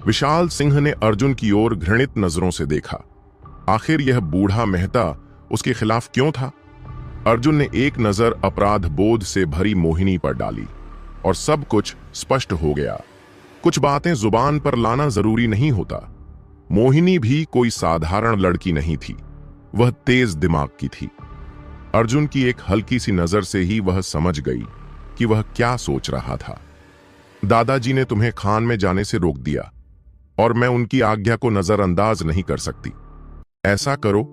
विशाल सिंह ने अर्जुन की ओर घृणित नजरों से देखा। आखिर यह बूढ़ा मेहता उसके खिलाफ क्यों था? अर्जुन ने एक नजर अपराध बोध से भरी मोहिनी पर डाली और सब कुछ स्पष्ट हो गया। कुछ बातें जुबान पर लाना जरूरी नहीं होता। मोहिनी भी कोई साधारण लड़की नहीं थी, वह तेज दिमाग की थी। अर्जुन की एक हल्की सी नजर से ही वह समझ गई कि वह क्या सोच रहा था। दादाजी ने तुम्हें खान में जाने से रोक दिया और मैं उनकी आज्ञा को नजरअंदाज नहीं कर सकती। ऐसा करो,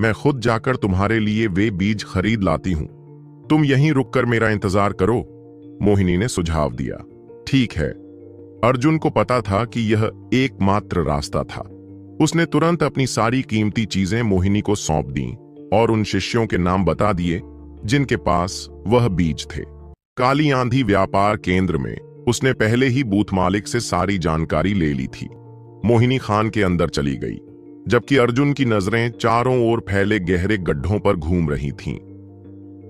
मैं खुद जाकर तुम्हारे लिए वे बीज खरीद लाती हूं। तुम यहीं रुककर मेरा इंतजार करो, मोहिनी ने सुझाव दिया। ठीक है। अर्जुन को पता था कि यह एकमात्र रास्ता था। उसने तुरंत अपनी सारी कीमती चीजें मोहिनी को सौंप दी और उन शिष्यों के नाम बता दिए जिनके पास वह बीज थे। काली आंधी व्यापार केंद्र में उसने पहले ही बूथ मालिक से सारी जानकारी ले ली थी। मोहिनी खान के अंदर चली गई, जबकि अर्जुन की नजरें चारों ओर फैले गहरे गड्ढों पर घूम रही थीं।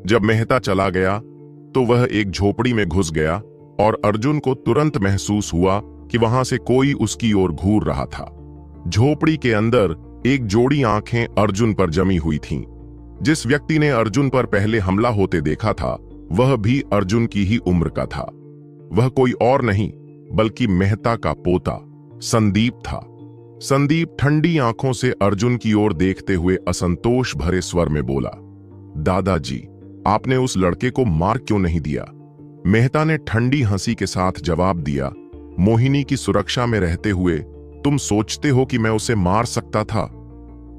जब मेहता चला गया तो वह एक झोपड़ी में घुस गया और अर्जुन को तुरंत महसूस हुआ कि वहां से कोई उसकी ओर घूर रहा था। झोपड़ी के अंदर एक जोड़ी आंखें अर्जुन पर जमी हुई थीं। जिस व्यक्ति ने अर्जुन पर पहले हमला होते देखा था वह भी अर्जुन की ही उम्र का था। वह कोई और नहीं बल्कि मेहता का पोता संदीप था। संदीप ठंडी आंखों से अर्जुन की ओर देखते हुए असंतोष भरे स्वर में बोला, दादाजी, आपने उस लड़के को मार क्यों नहीं दिया? मेहता ने ठंडी हंसी के साथ जवाब दिया, मोहिनी की सुरक्षा में रहते हुए तुम सोचते हो कि मैं उसे मार सकता था?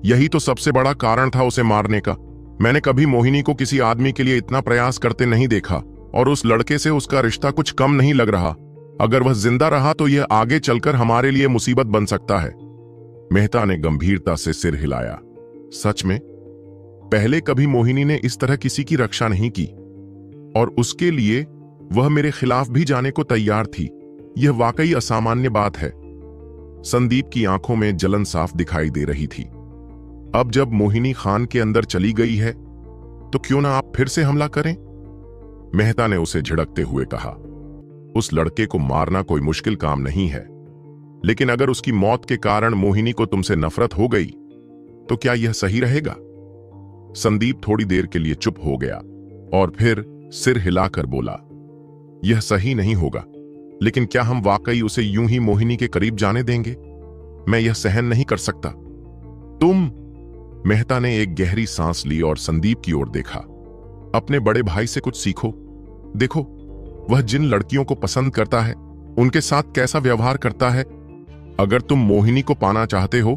यही तो सबसे बड़ा कारण था उसे मारने का। मैंने कभी मोहिनी को किसी आदमी के लिए इतना प्रयास करते नहीं देखा और उस लड़के से उसका रिश्ता कुछ कम नहीं लग रहा। अगर वह जिंदा रहा तो यह आगे चलकर हमारे लिए मुसीबत बन सकता है। मेहता ने गंभीरता से सिर हिलाया। सच में पहले कभी मोहिनी ने इस तरह किसी की रक्षा नहीं की और उसके लिए वह मेरे खिलाफ भी जाने को तैयार थी। यह वाकई असामान्य बात है। संदीप की आंखों में जलन साफ दिखाई दे रही थी। अब जब मोहिनी खान के अंदर चली गई है तो क्यों ना आप फिर से हमला करें? मेहता ने उसे झिड़कते हुए कहा, उस लड़के को मारना कोई मुश्किल काम नहीं है, लेकिन अगर उसकी मौत के कारण मोहिनी को तुमसे नफरत हो गई तो क्या यह सही रहेगा? संदीप थोड़ी देर के लिए चुप हो गया और फिर सिर हिलाकर बोला, यह सही नहीं होगा, लेकिन क्या हम वाकई उसे यूं ही मोहिनी के करीब जाने देंगे? मैं यह सहन नहीं कर सकता। तुम? मेहता ने एक गहरी सांस ली और संदीप की ओर देखा। अपने बड़े भाई से कुछ सीखो। देखो, वह जिन लड़कियों को पसंद करता है उनके साथ कैसा व्यवहार करता है। अगर तुम मोहिनी को पाना चाहते हो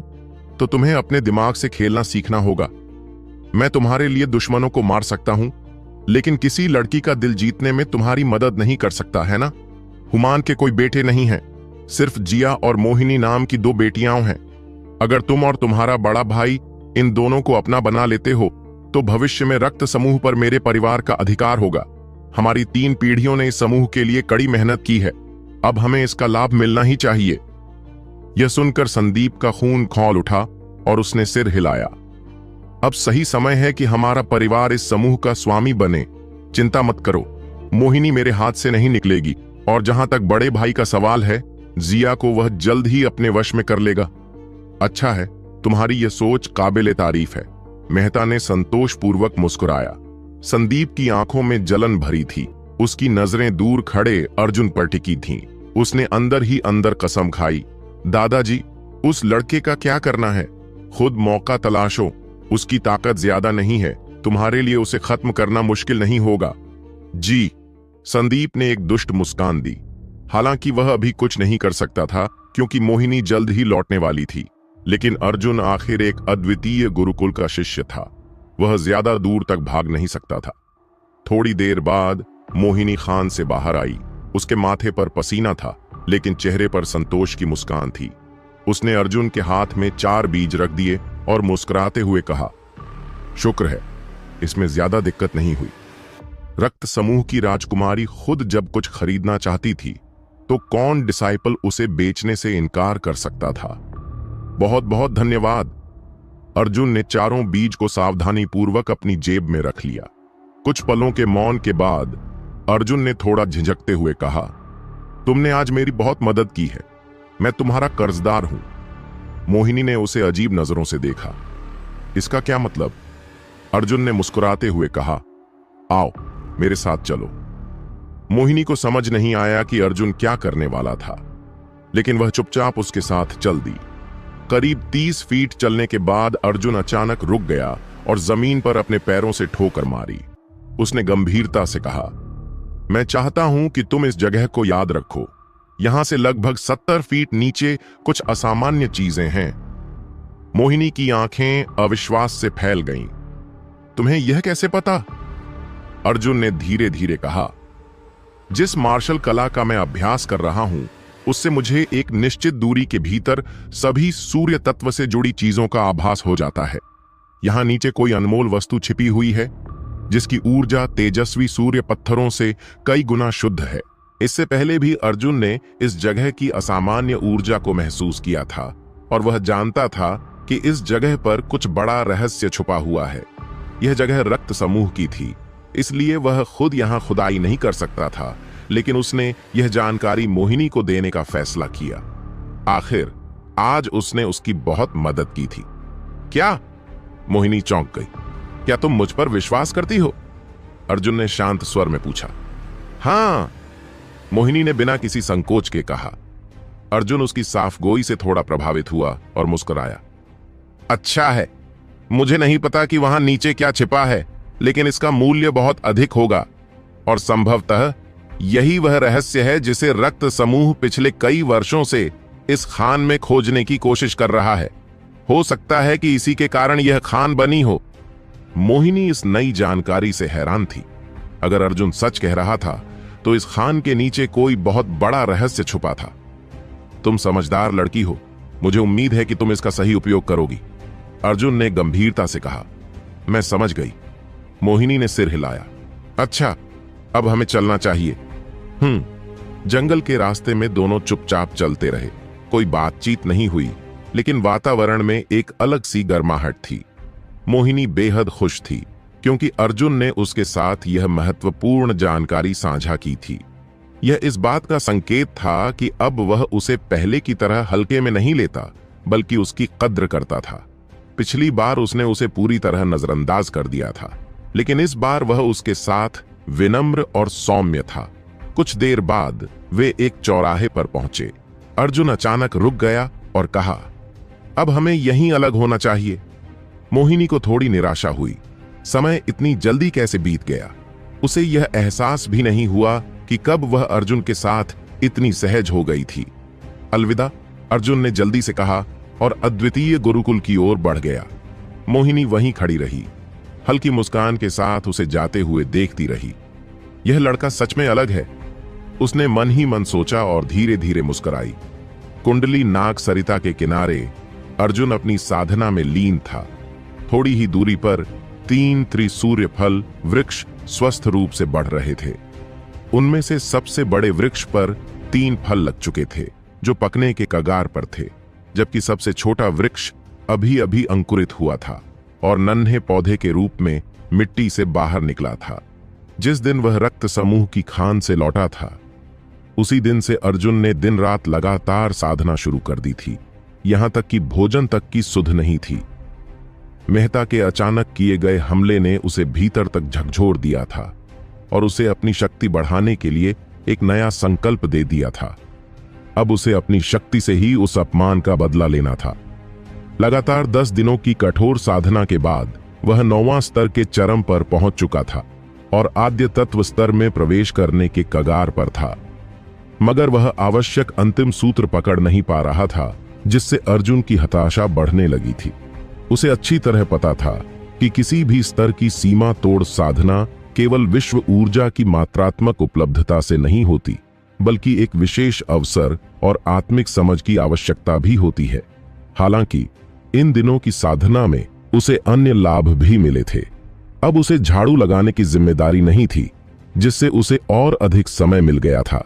तो तुम्हें अपने दिमाग से खेलना सीखना होगा। मैं तुम्हारे लिए दुश्मनों को मार सकता हूं, लेकिन किसी लड़की का दिल जीतने में तुम्हारी मदद नहीं कर सकता, है ना? हुमान के कोई बेटे नहीं हैं, सिर्फ जिया और मोहिनी नाम की 2 बेटियां हैं। अगर तुम और तुम्हारा बड़ा भाई इन दोनों को अपना बना लेते हो तो भविष्य में रक्त समूह पर मेरे परिवार का अधिकार होगा। हमारी 3 पीढ़ियों ने इस समूह के लिए कड़ी मेहनत की है। अब हमें इसका लाभ मिलना ही चाहिए। यह सुनकर संदीप का खून खौल उठा और उसने सिर हिलाया। अब सही समय है कि हमारा परिवार इस समूह का स्वामी बने। चिंता मत करो, मोहिनी मेरे हाथ से नहीं निकलेगी और जहां तक बड़े भाई का सवाल है, जिया को वह जल्द ही अपने वश में कर लेगा। अच्छा है, तुम्हारी यह सोच काबिले तारीफ है। मेहता ने संतोषपूर्वक मुस्कुराया। संदीप की आंखों में जलन भरी थी। उसकी नजरें दूर खड़े अर्जुन पर टिकी थीं। उसने अंदर ही अंदर कसम खाई, दादाजी, उस लड़के का क्या करना है? खुद मौका तलाशो। उसकी ताकत ज्यादा नहीं है, तुम्हारे लिए उसे खत्म करना मुश्किल नहीं होगा। जी। संदीप ने एक दुष्ट मुस्कान दी। हालांकि वह अभी कुछ नहीं कर सकता था क्योंकि मोहिनी जल्द ही लौटने वाली थी, लेकिन अर्जुन आखिर एक अद्वितीय गुरुकुल का शिष्य था। वह ज्यादा दूर तक भाग नहीं सकता था। थोड़ी देर बाद मोहिनी खान से बाहर आई। उसके माथे पर पसीना था, लेकिन चेहरे पर संतोष की मुस्कान थी। उसने अर्जुन के हाथ में 4 बीज रख दिए और मुस्कुराते हुए कहा, शुक्र है, इसमें ज्यादा दिक्कत नहीं हुई। रक्त समूह की राजकुमारी खुद जब कुछ खरीदना चाहती थी तो कौन डिसाइपल उसे बेचने से इनकार कर सकता था? बहुत बहुत धन्यवाद। अर्जुन ने 4 बीज को सावधानी पूर्वक अपनी जेब में रख लिया। कुछ पलों के मौन के बाद अर्जुन ने थोड़ा झिझकते हुए कहा, तुमने आज मेरी बहुत मदद की है। मैं तुम्हारा कर्जदार हूं। मोहिनी ने उसे अजीब नजरों से देखा। इसका क्या मतलब? अर्जुन ने मुस्कुराते हुए कहा, आओ मेरे साथ चलो। मोहिनी को समझ नहीं आया कि अर्जुन क्या करने वाला था, लेकिन वह चुपचाप उसके साथ चल दी। करीब 30 फीट चलने के बाद अर्जुन अचानक रुक गया और जमीन पर अपने पैरों से ठोकर मारी। उसने गंभीरता से कहा, मैं चाहता हूं कि तुम इस जगह को याद रखो। यहां से लगभग 70 फीट नीचे कुछ असामान्य चीजें हैं। मोहिनी की आंखें अविश्वास से फैल गईं। तुम्हें यह कैसे पता? अर्जुन ने धीरे धीरे कहा, जिस मार्शल कला का मैं अभ्यास कर रहा हूं उससे मुझे एक निश्चित दूरी के भीतर सभी सूर्य तत्व से जुड़ी चीजों का आभास हो जाता है। यहां नीचे कोई अनमोल वस्तु छिपी हुई है जिसकी ऊर्जा तेजस्वी सूर्य पत्थरों से कई गुना शुद्ध है। इससे पहले भी अर्जुन ने इस जगह की असामान्य ऊर्जा को महसूस किया था और वह जानता था कि इस जगह पर कुछ बड़ा रहस्य छुपा हुआ है। यह जगह रक्त समूह की थी, इसलिए वह खुद यहां खुदाई नहीं कर सकता था, लेकिन उसने यह जानकारी मोहिनी को देने का फैसला किया। आखिर आज उसने उसकी बहुत मदद की थी। क्या? मोहिनी चौंक गई। क्या तुम मुझ पर विश्वास करती हो? अर्जुन ने शांत स्वर में पूछा। हां, मोहिनी ने बिना किसी संकोच के कहा। अर्जुन उसकी साफगोई से थोड़ा प्रभावित हुआ और मुस्कुराया। अच्छा है, मुझे नहीं पता कि वहां नीचे क्या छिपा है, लेकिन इसका मूल्य बहुत अधिक होगा और संभवतः यही वह रहस्य है जिसे रक्त समूह पिछले कई वर्षों से इस खान में खोजने की कोशिश कर रहा है। हो सकता है कि इसी के कारण यह खान बनी हो। मोहिनी इस नई जानकारी से हैरान थी। अगर अर्जुन सच कह रहा था तो इस खान के नीचे कोई बहुत बड़ा रहस्य छुपा था। तुम समझदार लड़की हो, मुझे उम्मीद है कि तुम इसका सही उपयोग करोगी, अर्जुन ने गंभीरता से कहा। मैं समझ गई, मोहिनी ने सिर हिलाया। अच्छा, अब हमें चलना चाहिए। जंगल के रास्ते में दोनों चुपचाप चलते रहे। कोई बातचीत नहीं हुई, लेकिन वातावरण में एक अलग सी गर्माहट थी। मोहिनी बेहद खुश थी क्योंकि अर्जुन ने उसके साथ यह महत्वपूर्ण जानकारी साझा की थी। यह इस बात का संकेत था कि अब वह उसे पहले की तरह हल्के में नहीं लेता, बल्कि उसकी कद्र करता था। पिछली बार उसने उसे पूरी तरह नजरअंदाज कर दिया था, लेकिन इस बार वह उसके साथ विनम्र और सौम्य था। कुछ देर बाद वे एक चौराहे पर पहुंचे। अर्जुन अचानक रुक गया और कहा, अब हमें यहीं अलग होना चाहिए। मोहिनी को थोड़ी निराशा हुई। समय इतनी जल्दी कैसे बीत गया? उसे यह एहसास भी नहीं हुआ कि कब वह अर्जुन के साथ इतनी सहज हो गई थी। अलविदा, अर्जुन ने जल्दी से कहा और अद्वितीय गुरुकुल की ओर बढ़ गया। मोहिनी वहीं खड़ी रही, हल्की मुस्कान के साथ उसे जाते हुए देखती रही। यह लड़का सच में अलग है, उसने मन ही मन सोचा और धीरे धीरे मुस्कुराई। कुंडली नाग सरिता के किनारे अर्जुन अपनी साधना में लीन था। थोड़ी ही दूरी पर 3 त्रिसूर्य फल वृक्ष स्वस्थ रूप से बढ़ रहे थे। उनमें से सबसे बड़े वृक्ष पर 3 फल लग चुके थे जो पकने के कगार पर थे, जबकि सबसे छोटा वृक्ष अभी अभी अंकुरित हुआ था और नन्हे पौधे के रूप में मिट्टी से बाहर निकला था। जिस दिन वह रक्त समूह की खान से लौटा था, उसी दिन से अर्जुन ने दिन रात लगातार साधना शुरू कर दी थी। यहां तक कि भोजन तक की सुध नहीं थी। मेहता के अचानक किए गए हमले ने उसे भीतर तक झकझोर दिया था और उसे अपनी शक्ति बढ़ाने के लिए एक नया संकल्प दे दिया था। अब उसे अपनी शक्ति से ही उस अपमान का बदला लेना था। लगातार 10 दिनों की कठोर साधना के बाद वह 9वां स्तर के चरम पर पहुंच चुका था और आद्य तत्व स्तर में प्रवेश करने के कगार पर था। मगर वह आवश्यक अंतिम सूत्र पकड़ नहीं पा रहा था, जिससे अर्जुन की हताशा बढ़ने लगी थी। उसे अच्छी तरह पता था कि किसी भी स्तर की सीमा तोड़ साधना केवल विश्व ऊर्जा की मात्रात्मक उपलब्धता से नहीं होती, बल्कि एक विशेष अवसर और आत्मिक समझ की आवश्यकता भी होती है। हालांकि इन दिनों की साधना में उसे अन्य लाभ भी मिले थे। अब उसे झाड़ू लगाने की जिम्मेदारी नहीं थी, जिससे उसे और अधिक समय मिल गया था।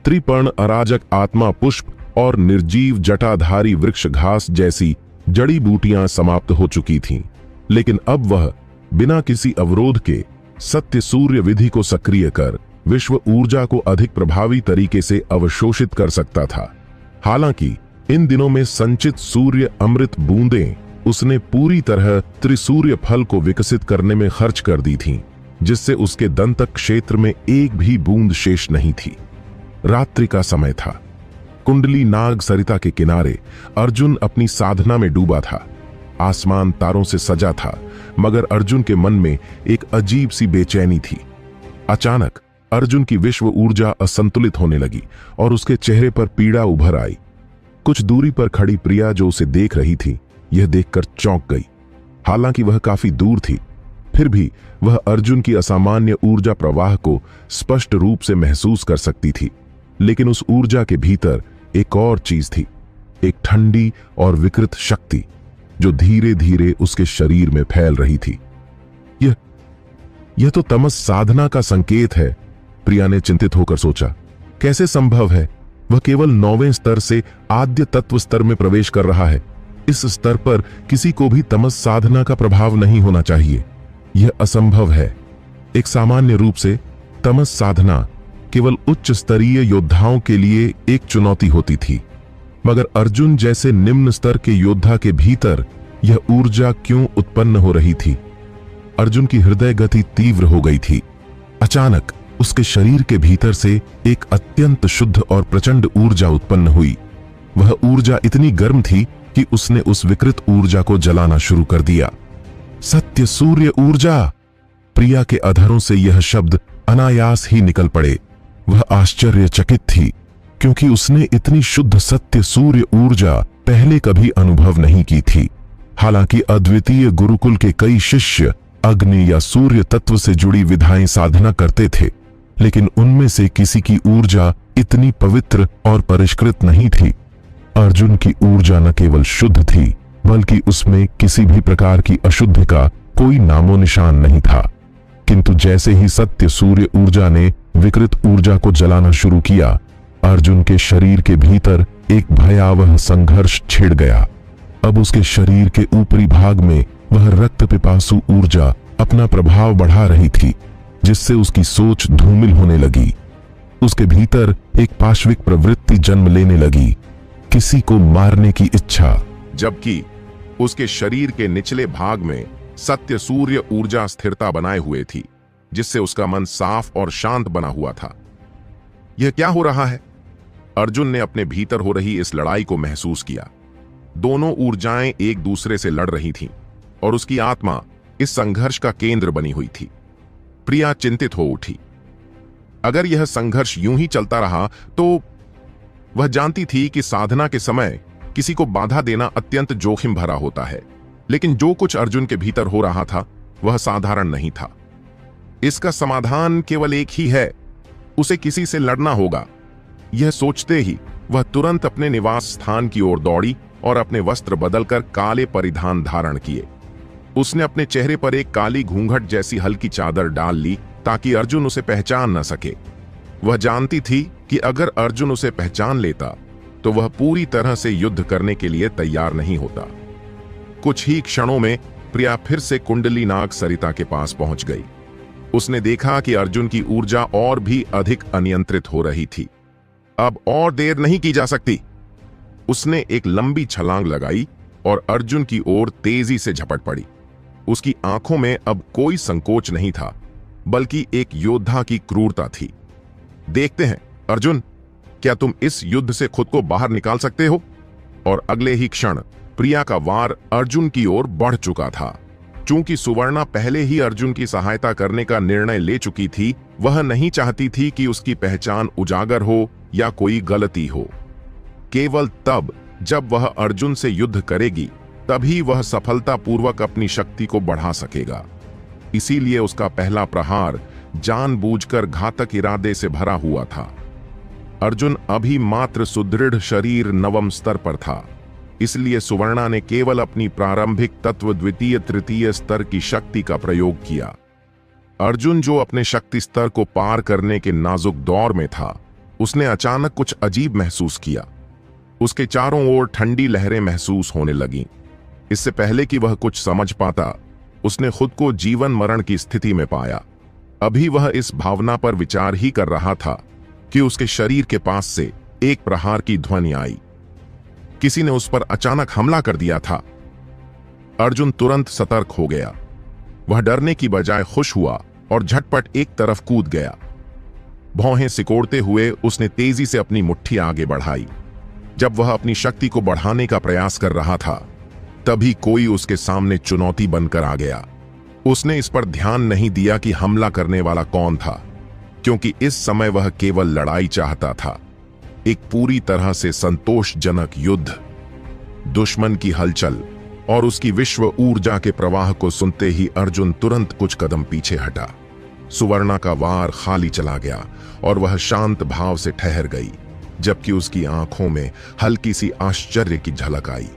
त्रिपर्ण अराजक आत्मा पुष्प और निर्जीव जटाधारी वृक्ष घास जैसी जड़ी बूटियां समाप्त हो चुकी थीं, लेकिन अब वह बिना किसी अवरोध के सत्य सूर्य विधि को सक्रिय कर विश्व ऊर्जा को अधिक प्रभावी तरीके से अवशोषित कर सकता था। हालांकि इन दिनों में संचित सूर्य अमृत बूंदें उसने पूरी तरह त्रिसूर्य फल को विकसित करने में खर्च कर दी थीं, जिससे उसके दंतक क्षेत्र में एक भी बूंद शेष नहीं थी। रात्रि का समय था। कुंडली नाग सरिता के किनारे अर्जुन अपनी साधना में डूबा था। आसमान तारों से सजा था, मगर अर्जुन के मन में एक अजीब सी बेचैनी थी। अचानक अर्जुन की विश्व ऊर्जा असंतुलित होने लगी और उसके चेहरे पर पीड़ा उभर आई। कुछ दूरी पर खड़ी प्रिया जो उसे देख रही थी, यह देखकर चौंक गई। हालांकि वह काफी दूर थी, फिर भी वह अर्जुन की असामान्य ऊर्जा प्रवाह को स्पष्ट रूप से महसूस कर सकती थी। लेकिन उस ऊर्जा के भीतर एक और चीज थी, एक ठंडी और विकृत शक्ति जो धीरे धीरे उसके शरीर में फैल रही थी। यह तो तमस साधना का संकेत है, प्रिया ने चिंतित होकर सोचा। कैसे संभव है? वह केवल 9वें स्तर से आद्य तत्व स्तर में प्रवेश कर रहा है। इस स्तर पर किसी को भी तमस साधना का प्रभाव नहीं होना चाहिए। यह असंभव है। एक सामान्य रूप से तमस साधना केवल उच्च स्तरीय योद्धाओं के लिए एक चुनौती होती थी, मगर अर्जुन जैसे निम्न स्तर के योद्धा के भीतर यह ऊर्जा क्यों उत्पन्न हो रही थी? अर्जुन की हृदय गति तीव्र हो गई थी। अचानक उसके शरीर के भीतर से एक अत्यंत शुद्ध और प्रचंड ऊर्जा उत्पन्न हुई। वह ऊर्जा इतनी गर्म थी कि उसने उस विकृत ऊर्जा को जलाना शुरू कर दिया। सत्य सूर्य ऊर्जा! प्रिया के अधरों से यह शब्द अनायास ही निकल पड़े। वह आश्चर्यचकित थी, क्योंकि उसने इतनी शुद्ध सत्य सूर्य ऊर्जा पहले कभी अनुभव नहीं की थी। हालांकि अद्वितीय गुरुकुल के कई शिष्य अग्नि या सूर्य तत्व से जुड़ी विधाएं साधना करते थे, लेकिन उनमें से किसी की ऊर्जा इतनी पवित्र और परिष्कृत नहीं थी। अर्जुन की ऊर्जा न केवल शुद्ध थी, बल्कि उसमें किसी भी प्रकार की अशुद्धि का कोई नामो निशान नहीं था। किंतु जैसे ही सत्य सूर्य ऊर्जा ने विकृत ऊर्जा को जलाना शुरू किया, अर्जुन के शरीर के भीतर एक भयावह संघर्ष छिड़ गया। अब उसके शरीर के ऊपरी भाग में वह रक्त पिपासु ऊर्जा अपना प्रभाव बढ़ा रही थी, जिससे उसकी सोच धूमिल होने लगी। उसके भीतर एक पाशविक प्रवृत्ति जन्म लेने लगी, किसी को मारने की इच्छा। जबकि उसके शरीर के निचले भाग में सत्य सूर्य ऊर्जा स्थिरता बनाए हुए थी, जिससे उसका मन साफ और शांत बना हुआ था। यह क्या हो रहा है? अर्जुन ने अपने भीतर हो रही इस लड़ाई को महसूस किया। दोनों ऊर्जाएं एक दूसरे से लड़ रही थीं और उसकी आत्मा इस संघर्ष का केंद्र बनी हुई थी। प्रिया चिंतित हो उठी। अगर यह संघर्ष यूं ही चलता रहा तो वह जानती थी कि साधना के समय किसी को बाधा देना अत्यंत जोखिम भरा होता है। लेकिन जो कुछ अर्जुन के भीतर हो रहा था वह साधारण नहीं था। इसका समाधान केवल एक ही है, उसे किसी से लड़ना होगा। यह सोचते ही वह तुरंत अपने निवास स्थान की ओर दौड़ी और अपने वस्त्र बदलकर काले परिधान धारण किए। उसने अपने चेहरे पर एक काली घूंघट जैसी हल्की चादर डाल ली ताकि अर्जुन उसे पहचान न सके। वह जानती थी कि अगर अर्जुन उसे पहचान लेता तो वह पूरी तरह से युद्ध करने के लिए तैयार नहीं होता। कुछ ही क्षणों में प्रिया फिर से कुंडली नाग सरिता के पास पहुंच गई। उसने देखा कि अर्जुन की ऊर्जा और भी अधिक अनियंत्रित हो रही थी। अब और देर नहीं की जा सकती। उसने एक लंबी छलांग लगाई और अर्जुन की ओर तेजी से झपट पड़ी। उसकी आंखों में अब कोई संकोच नहीं था, बल्कि एक योद्धा की क्रूरता थी। देखते हैं अर्जुन, क्या तुम इस युद्ध से खुद को बाहर निकाल सकते हो? और अगले ही क्षण प्रिया का वार अर्जुन की ओर बढ़ चुका था। चूंकि सुवर्णा पहले ही अर्जुन की सहायता करने का निर्णय ले चुकी थी, वह नहीं चाहती थी कि उसकी पहचान उजागर हो या कोई गलती हो। केवल तब जब वह अर्जुन से युद्ध करेगी, तभी वह सफलतापूर्वक अपनी शक्ति को बढ़ा सकेगा। इसीलिए उसका पहला प्रहार जानबूझकर घातक इरादे से भरा हुआ था। अर्जुन अभी मात्र सुदृढ़ शरीर 9वें स्तर पर था, इसलिए सुवर्णा ने केवल अपनी प्रारंभिक तत्व द्वितीय तृतीय स्तर की शक्ति का प्रयोग किया। अर्जुन जो अपने शक्ति स्तर को पार करने के नाजुक दौर में था, उसने अचानक कुछ अजीब महसूस किया। उसके चारों ओर ठंडी लहरें महसूस होने लगीं। इससे पहले कि वह कुछ समझ पाता, उसने खुद को जीवन मरण की स्थिति में पाया। अभी वह इस भावना पर विचार ही कर रहा था कि उसके शरीर के पास से एक प्रहार की ध्वनि आई किसी ने उस पर अचानक हमला कर दिया था। अर्जुन तुरंत सतर्क हो गया। वह डरने की बजाय खुश हुआ और झटपट एक तरफ कूद गया। भौहें सिकोड़ते हुए उसने तेजी से अपनी मुट्ठी आगे बढ़ाई। जब वह अपनी शक्ति को बढ़ाने का प्रयास कर रहा था, तभी कोई उसके सामने चुनौती बनकर आ गया। उसने इस पर ध्यान नहीं दिया कि हमला करने वाला कौन था, क्योंकि इस समय वह केवल लड़ाई चाहता था, एक पूरी तरह से संतोषजनक युद्ध। दुश्मन की हलचल और उसकी विश्व ऊर्जा के प्रवाह को सुनते ही अर्जुन तुरंत कुछ कदम पीछे हटा। सुवर्णा का वार खाली चला गया और वह शांत भाव से ठहर गई, जबकि उसकी आंखों में हल्की सी आश्चर्य की झलक आई।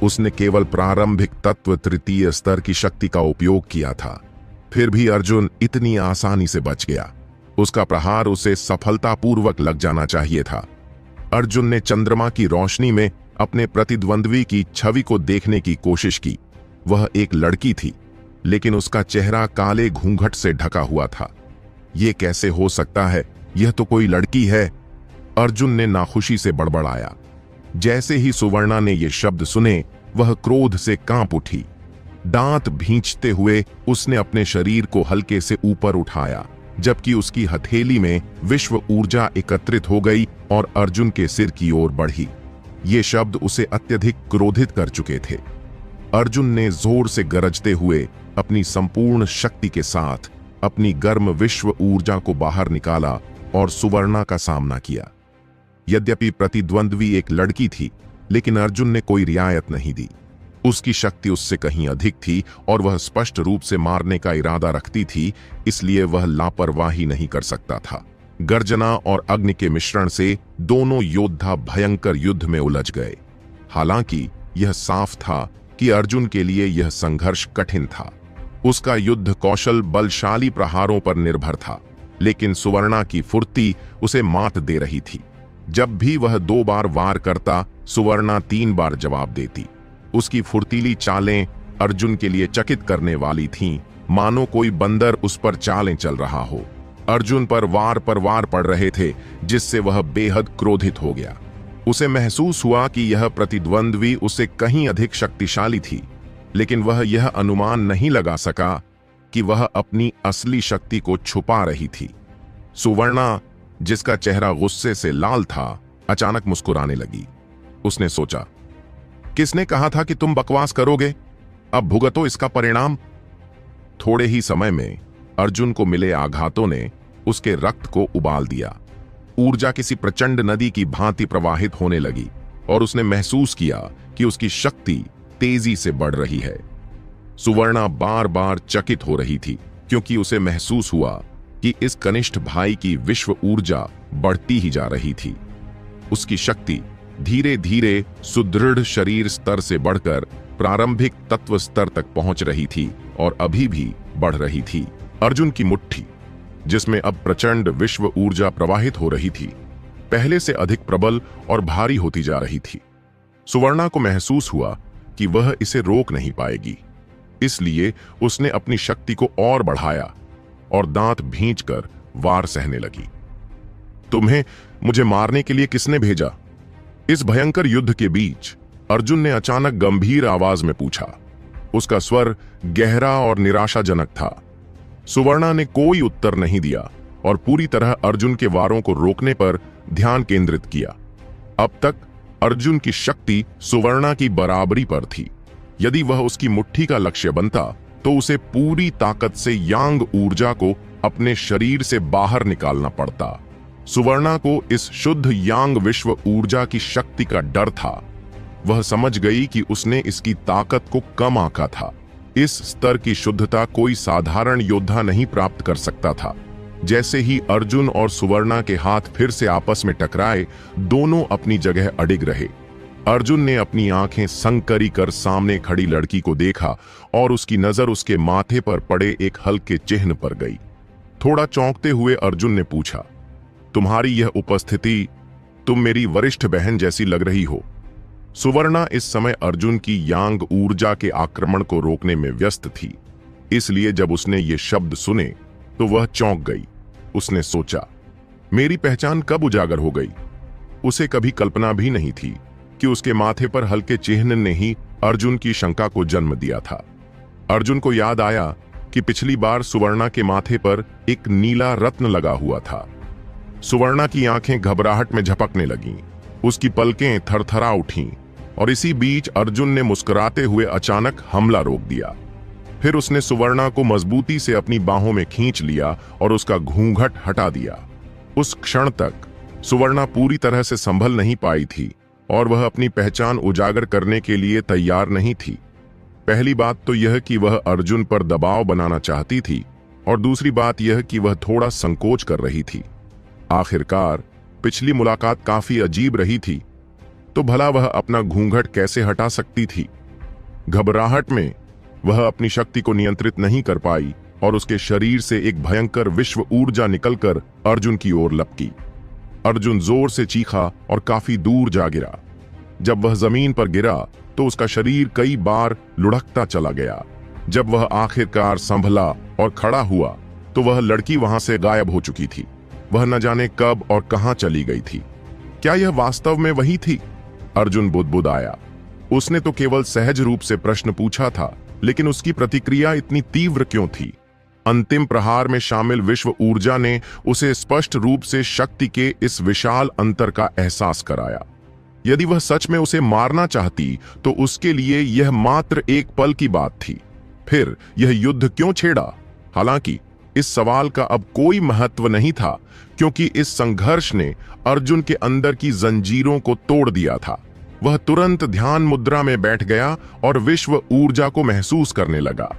उसने केवल प्रारंभिक तत्व तृतीय स्तर की शक्ति का उपयोग किया था, फिर भी अर्जुन इतनी आसानी से बच गया। उसका प्रहार उसे सफलतापूर्वक लग जाना चाहिए था। अर्जुन ने चंद्रमा की रोशनी में अपने प्रतिद्वंद्वी की छवि को देखने की कोशिश की। वह एक लड़की थी, लेकिन उसका चेहरा काले घूंघट से ढका हुआ था। यह कैसे हो सकता है? यह तो कोई लड़की है। अर्जुन ने नाखुशी से बड़बड़ाया। जैसे ही सुवर्णा ने ये शब्द सुने, वह क्रोध से कांप उठी। दांत भींचते हुए उसने अपने शरीर को हल्के से ऊपर उठाया, जबकि उसकी हथेली में विश्व ऊर्जा एकत्रित हो गई और अर्जुन के सिर की ओर बढ़ी। ये शब्द उसे अत्यधिक क्रोधित कर चुके थे। अर्जुन ने जोर से गरजते हुए अपनी संपूर्ण शक्ति के साथ अपनी गर्म विश्व ऊर्जा को बाहर निकाला और सुवर्णा का सामना किया। यद्यपि प्रतिद्वंद्वी एक लड़की थी, लेकिन अर्जुन ने कोई रियायत नहीं दी। उसकी शक्ति उससे कहीं अधिक थी और वह स्पष्ट रूप से मारने का इरादा रखती थी, इसलिए वह लापरवाही नहीं कर सकता था। गर्जना और अग्नि के मिश्रण से दोनों योद्धा भयंकर युद्ध में उलझ गए। हालांकि यह साफ था कि अर्जुन के लिए यह संघर्ष कठिन था। उसका युद्ध कौशल बलशाली प्रहारों पर निर्भर था, लेकिन सुवर्णा की फुर्ती उसे मात दे रही थी। जब भी वह 2 बार वार करता, सुवर्णा 3 बार जवाब देती। उसकी फुर्तीली चालें अर्जुन के लिए चकित करने वाली थीं, मानो कोई बंदर उस पर चालें चल रहा हो। अर्जुन पर वार पड़ रहे थे, जिससे वह बेहद क्रोधित हो गया। उसे महसूस हुआ कि यह प्रतिद्वंद्वी उसे कहीं अधिक शक्तिशाली थी, लेकिन वह यह अनुमान नहीं लगा सका कि वह अपनी असली शक्ति को छुपा रही थी। सुवर्णा, जिसका चेहरा गुस्से से लाल था, अचानक मुस्कुराने लगी। उसने सोचा, किसने कहा था कि तुम बकवास करोगे? अब भुगतो इसका परिणाम। थोड़े ही समय में अर्जुन को मिले आघातों ने उसके रक्त को उबाल दिया। ऊर्जा किसी प्रचंड नदी की भांति प्रवाहित होने लगी और उसने महसूस किया कि उसकी शक्ति तेजी से बढ़ रही है। सुवर्णा बार बार चकित हो रही थी, क्योंकि उसे महसूस हुआ कि इस कनिष्ठ भाई की विश्व ऊर्जा बढ़ती ही जा रही थी। उसकी शक्ति धीरे धीरे सुदृढ़ शरीर स्तर से बढ़कर प्रारंभिक तत्व स्तर तक पहुंच रही थी और अभी भी बढ़ रही थी। अर्जुन की मुट्ठी, जिसमें अब प्रचंड विश्व ऊर्जा प्रवाहित हो रही थी, पहले से अधिक प्रबल और भारी होती जा रही थी। सुवर्णा को महसूस हुआ कि वह इसे रोक नहीं पाएगी, इसलिए उसने अपनी शक्ति को और बढ़ाया और दांत भींचकर वार सहने लगी। तुम्हें मुझे मारने के लिए किसने भेजा? इस भयंकर युद्ध के बीच अर्जुन ने अचानक गंभीर आवाज में पूछा। उसका स्वर गहरा और निराशाजनक था। सुवर्णा ने कोई उत्तर नहीं दिया और पूरी तरह अर्जुन के वारों को रोकने पर ध्यान केंद्रित किया। अब तक अर्जुन की शक्ति सुवर्णा की बराबरी पर थी। यदि वह उसकी मुट्ठी का लक्ष्य बनता, तो उसे पूरी ताकत से यांग ऊर्जा को अपने शरीर से बाहर निकालना पड़ता। सुवर्णा को इस शुद्ध यांग विश्व ऊर्जा की शक्ति का डर था। वह समझ गई कि उसने इसकी ताकत को कम आंका था। इस स्तर की शुद्धता कोई साधारण योद्धा नहीं प्राप्त कर सकता था। जैसे ही अर्जुन और सुवर्णा के हाथ फिर से आपस में टकराए, दोनों अपनी जगह अडिग रहे। अर्जुन ने अपनी आंखें संकरी कर सामने खड़ी लड़की को देखा और उसकी नजर उसके माथे पर पड़े एक हल्के चिन्ह पर गई। थोड़ा चौंकते हुए अर्जुन ने पूछा, तुम्हारी यह उपस्थिति, तुम मेरी वरिष्ठ बहन जैसी लग रही हो। सुवर्णा इस समय अर्जुन की यांग ऊर्जा के आक्रमण को रोकने में व्यस्त थी, इसलिए जब उसने ये शब्द सुने तो वह चौंक गई। उसने सोचा, मेरी पहचान कब उजागर हो गई? उसे कभी कल्पना भी नहीं थी कि उसके माथे पर हल्के चिन्ह ने ही अर्जुन की शंका को जन्म दिया था। अर्जुन को याद आया कि पिछली बार सुवर्णा के माथे पर एक नीला रत्न लगा हुआ था। सुवर्णा की आंखें घबराहट में झपकने लगीं, उसकी पलकें थरथरा उठीं और इसी बीच अर्जुन ने मुस्कुराते हुए अचानक हमला रोक दिया। फिर उसने सुवर्णा को मजबूती से अपनी बाहों में खींच लिया और उसका घूंघट हटा दिया। उस क्षण तक सुवर्णा पूरी तरह से संभल नहीं पाई थी और वह अपनी पहचान उजागर करने के लिए तैयार नहीं थी। पहली बात तो यह कि वह अर्जुन पर दबाव बनाना चाहती थी और दूसरी बात यह कि वह थोड़ा संकोच कर रही थी। आखिरकार पिछली मुलाकात काफी अजीब रही थी, तो भला वह अपना घूंघट कैसे हटा सकती थी। घबराहट में वह अपनी शक्ति को नियंत्रित नहीं कर पाई और उसके शरीर से एक भयंकर विश्व ऊर्जा निकलकर अर्जुन की ओर लपकी। अर्जुन जोर से चीखा और काफी दूर जा गिरा। जब वह जमीन पर गिरा तो उसका शरीर कई बार लुढ़कता चला गया। जब वह आखिरकार संभला और खड़ा हुआ तो वह लड़की वहां से गायब हो चुकी थी। वह न जाने कब और कहां चली गई थी। क्या यह वास्तव में वही थी? अर्जुन बुदबुदाया। उसने तो केवल सहज रूप से प्रश्न पूछा था, लेकिन उसकी प्रतिक्रिया इतनी तीव्र क्यों थी? अंतिम प्रहार में शामिल विश्व ऊर्जा ने उसे स्पष्ट रूप से शक्ति के इस विशाल अंतर का एहसास कराया। यदि वह सच में उसे मारना चाहती तो उसके लिए यह मात्र एक पल की बात थी। फिर यह युद्ध क्यों छेड़ा? हालांकि इस सवाल का अब कोई महत्व नहीं था, क्योंकि इस संघर्ष ने अर्जुन के अंदर की जंजीरों को तोड़ दिया था। वह तुरंत ध्यान मुद्रा में बैठ गया और विश्व ऊर्जा को महसूस करने लगा।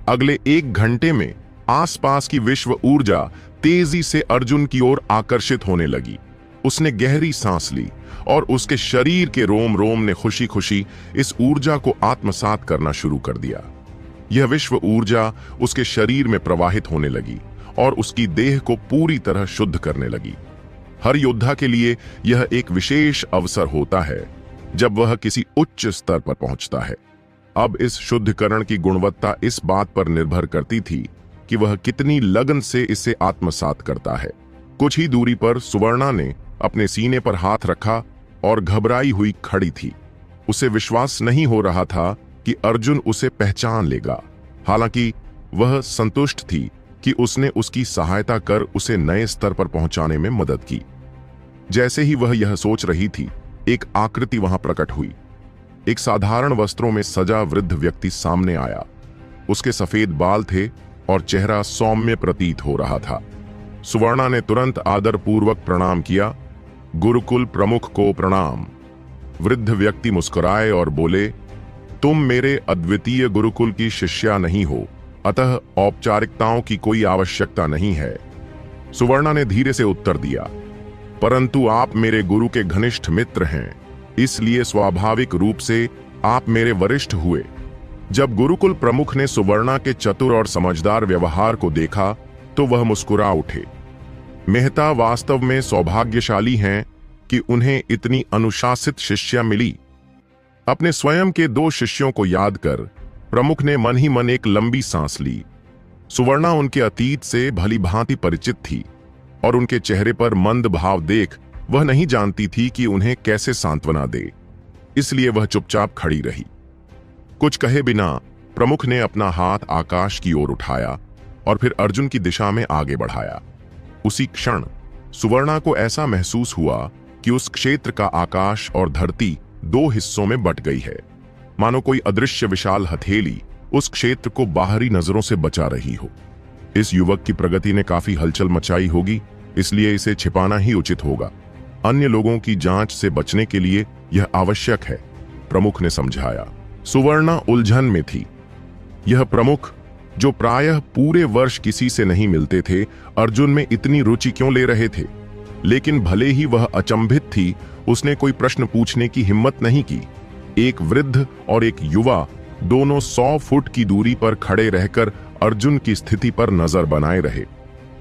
अगले 1 घंटे में आसपास की विश्व ऊर्जा तेजी से अर्जुन की ओर आकर्षित होने लगी। उसने गहरी सांस ली और उसके शरीर के रोम रोम ने खुशी खुशी इस ऊर्जा को आत्मसात करना शुरू कर दिया। यह विश्व ऊर्जा उसके शरीर में प्रवाहित होने लगी और उसकी देह को पूरी तरह शुद्ध करने लगी। हर योद्धा के लिए यह एक विशेष अवसर होता है जब वह किसी उच्च स्तर पर पहुंचता है। अब इस शुद्धिकरण की गुणवत्ता इस बात पर निर्भर करती थी कि वह कितनी लगन से इसे आत्मसात करता है। कुछ ही दूरी पर सुवर्णा ने अपने सीने पर हाथ रखा और घबराई हुई खड़ी थी। उसे विश्वास नहीं हो रहा था कि अर्जुन उसे पहचान लेगा। हालांकि वह संतुष्ट थी कि उसने उसकी सहायता कर उसे नए स्तर पर पहुंचाने में मदद की। जैसे ही वह यह सोच रही थी, एक आकृति वहां प्रकट हुई। एक साधारण वस्त्रों में सजा वृद्ध व्यक्ति सामने आया। उसके सफेद बाल थे और चेहरा सौम्य प्रतीत हो रहा था। सुवर्णा ने तुरंत आदरपूर्वक प्रणाम किया। गुरुकुल प्रमुख को प्रणाम। वृद्ध व्यक्ति मुस्कुराए और बोले, तुम मेरे अद्वितीय गुरुकुल की शिष्या नहीं हो, अतः औपचारिकताओं की कोई आवश्यकता नहीं है। सुवर्णा ने धीरे से उत्तर दिया, परंतु आप मेरे गुरु के घनिष्ठ मित्र हैं, इसलिए स्वाभाविक रूप से आप मेरे वरिष्ठ हुए। जब गुरुकुल प्रमुख ने सुवर्णा के चतुर और समझदार व्यवहार को देखा तो वह मुस्कुरा उठे। मेहता वास्तव में सौभाग्यशाली हैं कि उन्हें इतनी अनुशासित शिष्या मिली। अपने स्वयं के 2 शिष्यों को याद कर प्रमुख ने मन ही मन एक लंबी सांस ली। सुवर्णा उनके अतीत से भली भांति परिचित थी और उनके चेहरे पर मंद भाव देख वह नहीं जानती थी कि उन्हें कैसे सांत्वना दे, इसलिए वह चुपचाप खड़ी रही। कुछ कहे बिना प्रमुख ने अपना हाथ आकाश की ओर उठाया और फिर अर्जुन की दिशा में आगे बढ़ाया। उसी क्षण सुवर्णा को ऐसा महसूस हुआ कि उस क्षेत्र का आकाश और धरती 2 हिस्सों में बट गई है, मानो कोई अदृश्य विशाल हथेली उस क्षेत्र को बाहरी नजरों से बचा रही हो। इस युवक की प्रगति ने काफी हलचल मचाई होगी, इसलिए इसे छिपाना ही उचित होगा। अन्य लोगों की जांच से बचने के लिए यह आवश्यक है, प्रमुख ने समझाया। सुवर्णा उलझन में थी। यह प्रमुख, जो प्रायः पूरे वर्ष किसी से नहीं मिलते थे, अर्जुन में इतनी रुचि क्यों ले रहे थे? लेकिन भले ही वह अचंभित थी, उसने कोई प्रश्न पूछने की हिम्मत नहीं की। एक वृद्ध और एक युवा दोनों 100 फुट की दूरी पर खड़े रहकर अर्जुन की स्थिति पर नजर बनाए रहे।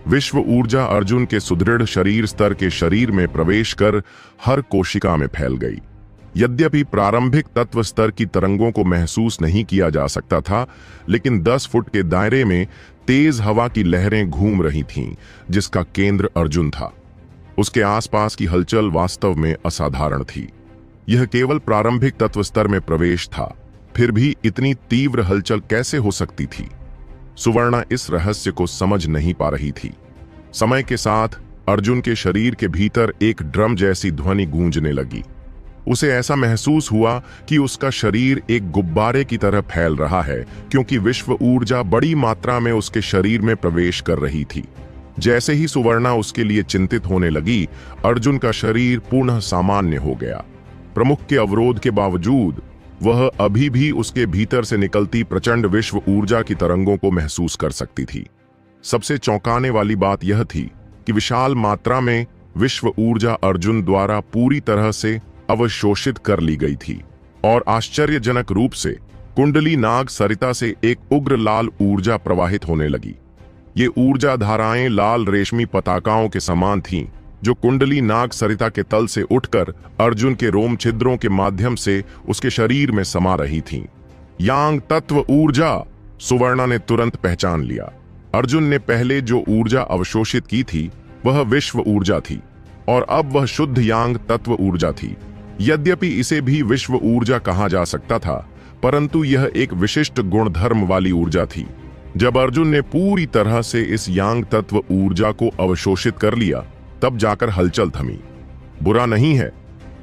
विश्व ऊर्जा अर्जुन के सुदृढ़ शरीर स्तर के शरीर में प्रवेश कर हर कोशिका में फैल गई। यद्यपि प्रारंभिक तत्व स्तर की तरंगों को महसूस नहीं किया जा सकता था, लेकिन 10 फुट के दायरे में तेज हवा की लहरें घूम रही थीं, जिसका केंद्र अर्जुन था। उसके आसपास की हलचल वास्तव में असाधारण थी। यह केवल प्रारंभिक तत्व स्तर में प्रवेश था, फिर भी इतनी तीव्र हलचल कैसे हो सकती थी? सुवर्णा इस रहस्य को समझ नहीं पा रही थी। समय के साथ अर्जुन के शरीर के भीतर एक ड्रम जैसी ध्वनि गूंजने लगी। उसे ऐसा महसूस हुआ कि उसका शरीर एक गुब्बारे की तरह फैल रहा है, क्योंकि विश्व ऊर्जा बड़ी मात्रा में उसके शरीर में प्रवेश कर रही थी। जैसे ही सुवर्णा उसके लिए चिंतित होने लगी, अर्जुन का शरीर पुनः सामान्य हो गया। प्रमुख के अवरोध के बावजूद वह अभी भी उसके भीतर से निकलती प्रचंड विश्व ऊर्जा की तरंगों को महसूस कर सकती थी। सबसे चौंकाने वाली बात यह थी कि विशाल मात्रा में विश्व ऊर्जा अर्जुन द्वारा पूरी तरह से अवशोषित कर ली गई थी और आश्चर्यजनक रूप से कुंडली नाग सरिता से एक उग्र लाल ऊर्जा प्रवाहित होने लगी। ये ऊर्जा धाराएं लाल रेशमी पताकाओं के समान थीं, जो कुंडली नाग सरिता के तल से उठकर अर्जुन के रोम छिद्रों के माध्यम से उसके शरीर में समा रही थीं। यांग तत्व ऊर्जा, सुवर्णा ने तुरंत पहचान लिया। अर्जुन ने पहले जो ऊर्जा अवशोषित की थी वह विश्व ऊर्जा थी और अब वह शुद्ध यांग तत्व ऊर्जा थी। यद्यपि इसे भी विश्व ऊर्जा कहा जा सकता था, परंतु यह एक विशिष्ट गुणधर्म वाली ऊर्जा थी। जब अर्जुन ने पूरी तरह से इस यांग तत्व ऊर्जा को अवशोषित कर लिया, तब जाकर हलचल थमी। बुरा नहीं है,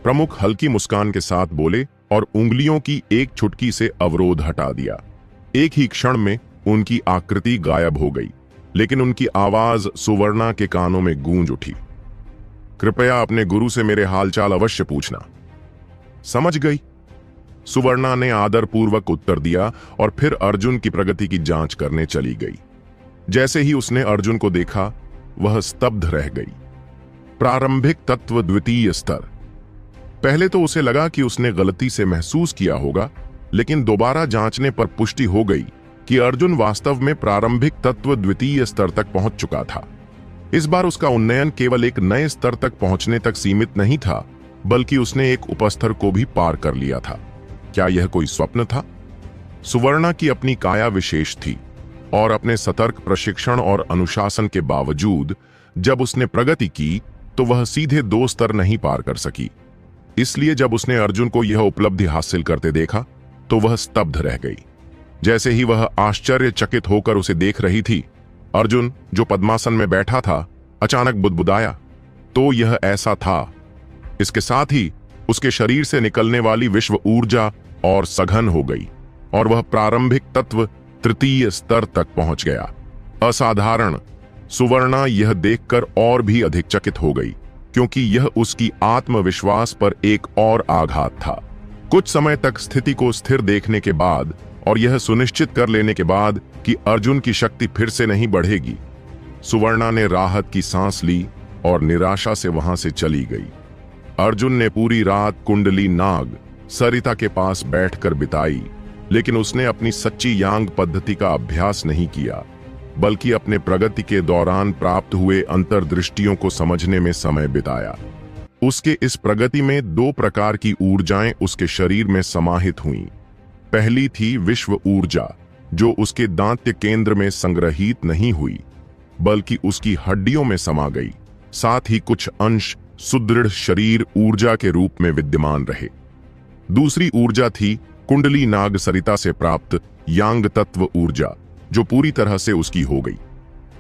प्रमुख हल्की मुस्कान के साथ बोले और उंगलियों की एक चुटकी से अवरोध हटा दिया। एक ही क्षण में उनकी आकृति गायब हो गई, लेकिन उनकी आवाज सुवर्णा के कानों में गूंज उठी। कृपया अपने गुरु से मेरे हालचाल अवश्य पूछना। समझ गई, सुवर्णा ने आदरपूर्वक उत्तर दिया और फिर अर्जुन की प्रगति की जांच करने चली गई। जैसे ही उसने अर्जुन को देखा, वह स्तब्ध रह गई। प्रारंभिक तत्व द्वितीय स्तर। पहले तो उसे लगा कि उसने गलती से महसूस किया होगा, लेकिन दोबारा जांचने पर पुष्टि हो गई कि अर्जुन वास्तव में प्रारंभिक तत्व द्वितीय स्तर तक पहुंच चुका था। इस बार उसका उन्नयन केवल एक नए स्तर तक पहुंचने तक सीमित नहीं था, बल्कि उसने एक उपस्तर को भी पार कर लिया था। क्या यह कोई स्वप्न था? सुवर्णा की अपनी काया विशेष थी और अपने सतर्क प्रशिक्षण और अनुशासन के बावजूद जब उसने प्रगति की तो वह सीधे 2 स्तर नहीं पार कर सकी। इसलिए जब उसने अर्जुन को यह उपलब्धि हासिल करते देखा तो वह स्तब्ध रह गई। जैसे ही वह आश्चर्यचकित होकर उसे देख रही थी, अर्जुन जो पद्मासन में बैठा था अचानक बुदबुदाया, तो यह ऐसा था। इसके साथ ही उसके शरीर से निकलने वाली विश्व ऊर्जा और सघन हो गई और वह प्रारंभिक तत्व तृतीय स्तर तक पहुंच गया। असाधारण। सुवर्णा यह देखकर और भी अधिक चकित हो गई, क्योंकि यह उसकी आत्मविश्वास पर एक और आघात था। कुछ समय तक स्थिति को स्थिर देखने के बाद और यह सुनिश्चित कर लेने के बाद कि अर्जुन की शक्ति फिर से नहीं बढ़ेगी, सुवर्णा ने राहत की सांस ली और निराशा से वहां से चली गई। अर्जुन ने पूरी रात कुंडली नाग सरिता के पास बैठकर बिताई, लेकिन उसने अपनी सच्ची यांग पद्धति का अभ्यास नहीं किया, बल्कि अपने प्रगति के दौरान प्राप्त हुए अंतर्दृष्टियों को समझने में समय बिताया। उसके इस प्रगति में 2 प्रकार की ऊर्जाएं उसके शरीर में समाहित हुईं। पहली थी विश्व ऊर्जा, जो उसके दांत्य केंद्र में संग्रहित नहीं हुई, बल्कि उसकी हड्डियों में समा गई। साथ ही कुछ अंश सुदृढ़ शरीर ऊर्जा के रूप में विद्यमान रहे। दूसरी ऊर्जा थी कुंडली नाग सरिता से प्राप्त यांग तत्व ऊर्जा, जो पूरी तरह से उसकी हो गई।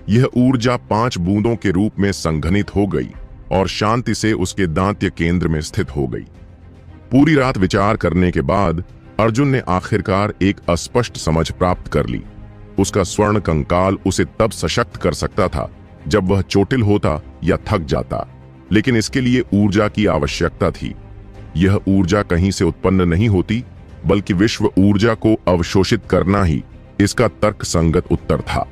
यह ऊर्जा 5 बूंदों के रूप में संघनित हो गई और शांति से उसके दांत्य केंद्र में स्थित हो गई। पूरी रात विचार करने के बाद अर्जुन ने आखिरकार एक अस्पष्ट समझ प्राप्त कर ली। उसका स्वर्ण कंकाल उसे तब सशक्त कर सकता था जब वह चोटिल होता या थक जाता, लेकिन इसके लिए ऊर्जा की आवश्यकता थी। यह ऊर्जा कहीं से उत्पन्न नहीं होती, बल्कि विश्व ऊर्जा को अवशोषित करना ही इसका तर्कसंगत उत्तर था।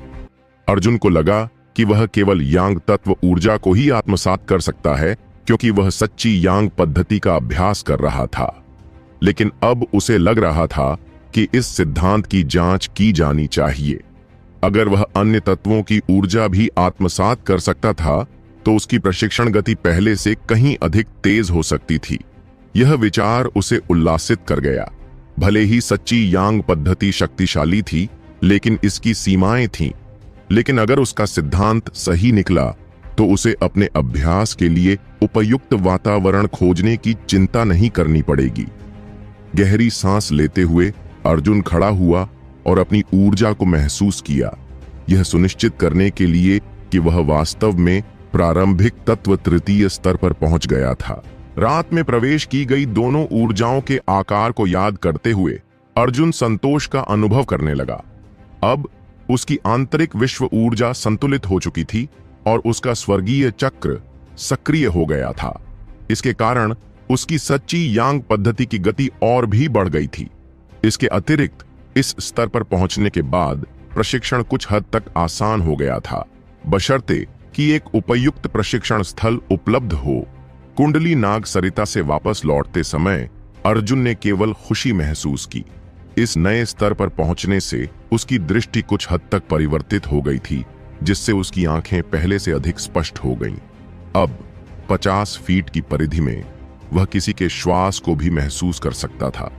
अर्जुन को लगा कि वह केवल यांग तत्व ऊर्जा को ही आत्मसात कर सकता है, क्योंकि वह सच्ची यांग पद्धति का अभ्यास कर रहा था। लेकिन अब उसे लग रहा था कि इस सिद्धांत की जांच की जानी चाहिए। अगर वह अन्य तत्वों की ऊर्जा भी आत्मसात कर सकता था, तो उसकी प्रशिक्षण गति पहले से कहीं अधिक तेज हो सकती थी। यह विचार उसे उल्लासित कर गया। भले ही सच्ची यांग पद्धति शक्तिशाली थी, लेकिन इसकी सीमाएं थीं। लेकिन अगर उसका सिद्धांत सही निकला, तो उसे अपने अभ्यास के लिए उपयुक्त वातावरण खोजने की चिंता नहीं करनी पड़ेगी। गहरी सांस लेते हुए अर्जुन खड़ा हुआ और अपनी ऊर्जा को महसूस किया, यह सुनिश्चित करने के लिए कि वह वास्तव में प्रारंभिक तत्व तृतीय स्तर पर पहुंच गया था। रात में प्रवेश की गई दोनों ऊर्जाओं के आकार को याद करते हुए अर्जुन संतोष का अनुभव करने लगा। अब उसकी आंतरिक विश्व ऊर्जा संतुलित हो चुकी थी और उसका स्वर्गीय चक्र सक्रिय हो गया था। इसके कारण उसकी सच्ची यांग पद्धति की गति और भी बढ़ गई थी। इसके अतिरिक्त इस स्तर पर पहुंचने के बाद प्रशिक्षण कुछ हद तक आसान हो गया था, बशर्ते कि एक उपयुक्त प्रशिक्षण स्थल उपलब्ध हो। कुंडली नाग सरिता से वापस लौटते समय अर्जुन ने केवल खुशी महसूस की। इस नए स्तर पर पहुंचने से उसकी दृष्टि कुछ हद तक परिवर्तित हो गई थी, जिससे उसकी आंखें पहले से अधिक स्पष्ट हो गईं। अब 50 फीट की परिधि में वह किसी के श्वास को भी महसूस कर सकता था।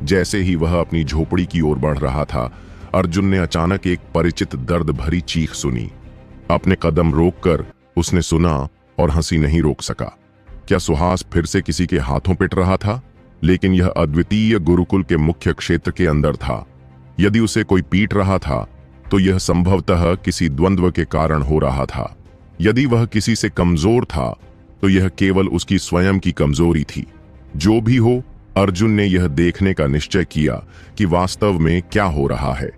जैसे ही वह अपनी झोपड़ी की ओर बढ़ रहा था, अर्जुन ने अचानक एक परिचित दर्द भरी चीख सुनी। अपने कदम रोककर उसने सुना और हंसी नहीं रोक सका। क्या सुहास फिर से किसी के हाथों पिट रहा था? लेकिन यह अद्वितीय गुरुकुल के मुख्य क्षेत्र के अंदर था। यदि उसे कोई पीट रहा था तो यह संभवतः किसी द्वंद्व के कारण हो रहा था। यदि वह किसी से कमजोर था तो यह केवल उसकी स्वयं की कमजोरी थी। जो भी हो, अर्जुन ने यह देखने का निश्चय किया कि वास्तव में क्या हो रहा है।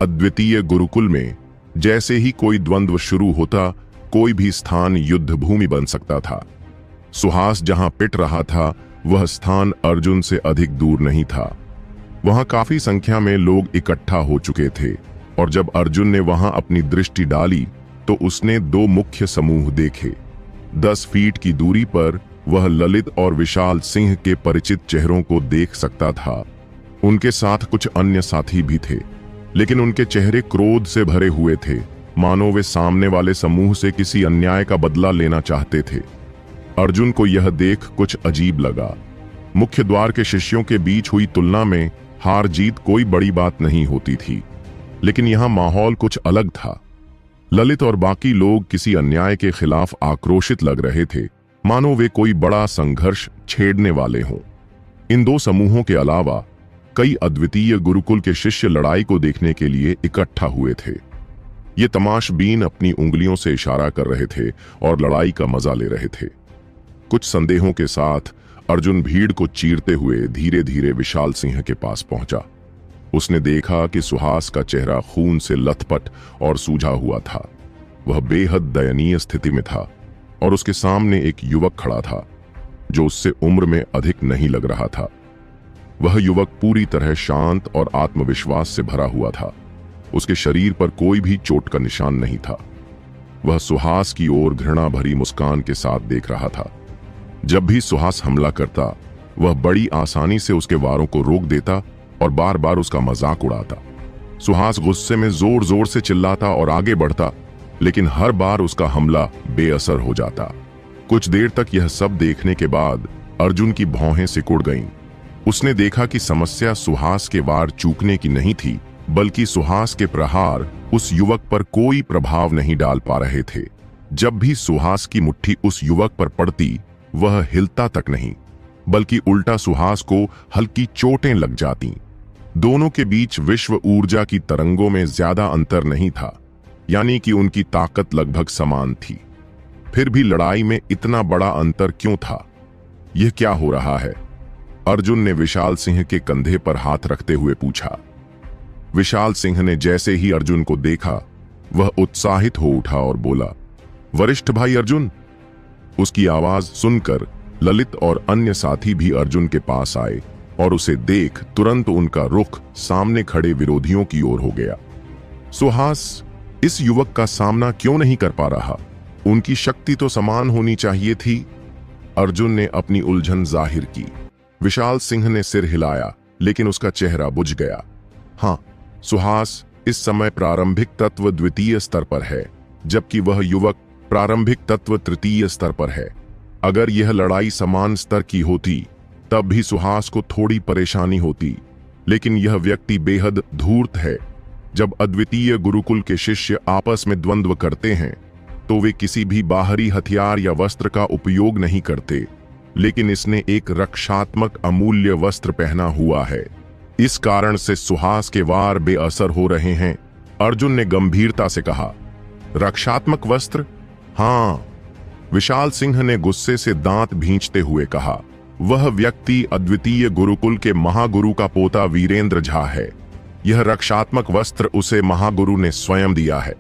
अद्वितीय गुरुकुल में जैसे ही कोई द्वंद्व शुरू होता, कोई भी स्थान युद्ध भूमि बन सकता था। सुहास जहां पिट रहा था, वह स्थान अर्जुन से अधिक दूर नहीं था। वहां काफी संख्या में लोग इकट्ठा हो चुके थे और जब अर्जुन ने वहां अपनी दृष्टि डाली तो उसने दो मुख्य समूह देखे। 10 फीट की दूरी पर वह ललित और विशाल सिंह के परिचित चेहरों को देख सकता था। उनके साथ कुछ अन्य साथी भी थे, लेकिन उनके चेहरे क्रोध से भरे हुए थे, मानो वे सामने वाले समूह से किसी अन्याय का बदला लेना चाहते थे। अर्जुन को यह देख कुछ अजीब लगा। मुख्य द्वार के शिष्यों के बीच हुई तुलना में हार जीत कोई बड़ी बात नहीं होती थी, लेकिन यहां माहौल कुछ अलग था। ललित और बाकी लोग किसी अन्याय के खिलाफ आक्रोशित लग रहे थे, मानो वे कोई बड़ा संघर्ष छेड़ने वाले हों। इन दो समूहों के अलावा कई अद्वितीय गुरुकुल के शिष्य लड़ाई को देखने के लिए इकट्ठा हुए थे। ये तमाशबीन अपनी उंगलियों से इशारा कर रहे थे और लड़ाई का मजा ले रहे थे। कुछ संदेहों के साथ अर्जुन भीड़ को चीरते हुए धीरे धीरे विशाल सिंह के पास पहुंचा। उसने देखा कि सुहास का चेहरा खून से लथपथ और सूजा हुआ था। वह बेहद दयनीय स्थिति में था और उसके सामने एक युवक खड़ा था जो उससे उम्र में अधिक नहीं लग रहा था। वह युवक पूरी तरह शांत और आत्मविश्वास से भरा हुआ था। उसके शरीर पर कोई भी चोट का निशान नहीं था। वह सुहास की ओर घृणा भरी मुस्कान के साथ देख रहा था। जब भी सुहास हमला करता, वह बड़ी आसानी से उसके वारों को रोक देता और बार बार उसका मजाक उड़ाता। सुहास गुस्से में जोर जोर से चिल्लाता और आगे बढ़ता, लेकिन हर बार उसका हमला बेअसर हो जाता। कुछ देर तक यह सब देखने के बाद अर्जुन की भौहें सिकुड़ गईं। उसने देखा कि समस्या सुहास के वार चूकने की नहीं थी, बल्कि सुहास के प्रहार उस युवक पर कोई प्रभाव नहीं डाल पा रहे थे। जब भी सुहास की मुट्ठी उस युवक पर पड़ती, वह हिलता तक नहीं, बल्कि उल्टा सुहास को हल्की चोटें लग जातीं। दोनों के बीच विश्व ऊर्जा की तरंगों में ज्यादा अंतर नहीं था, यानी कि उनकी ताकत लगभग समान थी। फिर भी लड़ाई में इतना बड़ा अंतर क्यों था? यह क्या हो रहा है? अर्जुन ने विशाल सिंह के कंधे पर हाथ रखते हुए पूछा। विशाल सिंह ने जैसे ही अर्जुन को देखा, वह उत्साहित हो उठा और बोला, वरिष्ठ भाई अर्जुन। उसकी आवाज सुनकर ललित और अन्य साथी भी अर्जुन के पास आए और उसे देख तुरंत उनका रुख सामने खड़े विरोधियों की ओर हो गया। सुहास इस युवक का सामना क्यों नहीं कर पा रहा? उनकी शक्ति तो समान होनी चाहिए थी। अर्जुन ने अपनी उलझन जाहिर की। विशाल सिंह ने सिर हिलाया, लेकिन उसका चेहरा बुझ गया। हाँ, सुहास इस समय प्रारंभिक तत्व द्वितीय स्तर पर है, जबकि वह युवक प्रारंभिक तत्व तृतीय स्तर पर है। अगर यह लड़ाई समान स्तर की होती, तब भी सुहास को थोड़ी परेशानी होती, लेकिन यह व्यक्ति बेहद धूर्त है। जब अद्वितीय गुरुकुल के शिष्य आपस में द्वंद्व करते हैं, तो वे किसी भी बाहरी हथियार या वस्त्र का उपयोग नहीं करते, लेकिन इसने एक रक्षात्मक अमूल्य वस्त्र पहना हुआ है। इस कारण से सुहास के वार बेअसर हो रहे हैं। अर्जुन ने गंभीरता से कहा, रक्षात्मक वस्त्र? हाँ, विशाल सिंह ने गुस्से से दांत भींचते हुए कहा। वह व्यक्ति अद्वितीय गुरुकुल के महागुरु का पोता वीरेंद्र झा है। यह रक्षात्मक वस्त्र उसे महागुरु ने स्वयं दिया है।